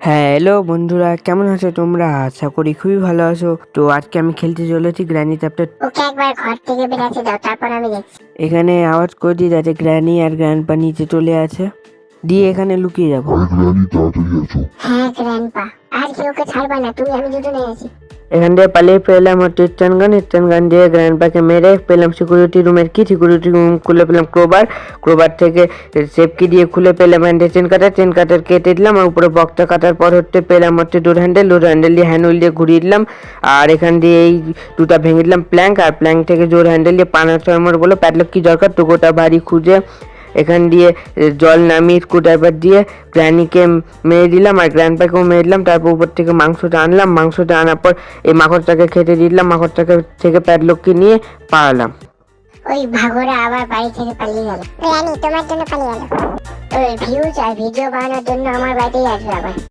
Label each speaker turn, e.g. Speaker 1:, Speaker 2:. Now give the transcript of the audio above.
Speaker 1: হ্যাঁ, হ্যালো বন্ধুরা, কেমন আছো তোমরা? আশা করি খুবই ভালো আছো। তো আজকে আমি খেলতে চলেছি গ্র্যানি চ্যাপ্টার।
Speaker 2: ওকে একবার ঘর থেকে বেরাতে দাও, তারপর আমি দেখছি।
Speaker 1: এখানে আওয়াজ করে দিই যাতে গ্র্যানি আর গ্র্যান্ডপা নিচে চলে আছে, দিয়ে এখানে লুকিয়ে যাবো।
Speaker 3: আরে গ্র্যানি তাড়াতাড়ি আছো।
Speaker 2: হ্যাঁ গ্র্যান্ডপা, আর কেউ ওকে ছাড়বা না, তুমি আমি দুজনে আছি।
Speaker 1: এখান দিয়ে পালিয়ে পেলাম হচ্ছে স্টান গান দিয়ে গ্র্যান্ডপাকে মেরে পেলাম সিকিউরিটি রুমের কি, সিকিউরিটি রুম খুলে পেলাম ক্রোবার থেকে সেফকি দিয়ে খুলে পেলাম চেন কাটার কেটে দিলাম, আর উপরে বক্সটা কাটার পর হচ্ছে পেলাম হচ্ছে ডোর হ্যান্ডেল দিয়ে হ্যান্ডেল দিয়ে ঘুরিয়ে দিলাম, আর এখান দিয়ে এই দুটা ভেঙে দিলাম প্ল্যাঙ্ক, আর প্ল্যাঙ্ক থেকে জোর হ্যান্ডেল দিয়ে পানা ছয় মোড় বলো প্যাডলক কি দরকার তো গোটা বাড়ি খুঁজে এখান দিয়ে জল নামিয়ে স্ক্রুড্রাইভার দিয়ে গ্র্যানিকে মেরে দিলাম আর গ্র্যান্ডপাকেও মেরে দিলাম। তারপর উপর থেকে মাংসটা আনলাম, মাংসটা আনার পর এই মাকড়টাকে খেতে দিলাম, মাকড়টাকে থেকে প্যাডলককে নিয়ে পালালাম।
Speaker 2: ওই ভাগরা আবার বাড়ি থেকে পালিয়ে গেল। গ্র্যানি তোমার জন্য পালিয়ে গেল। ওই ভিউজ আর ভিডিও বানানোর জন্য আমার বাড়িতেই আসবে আবার।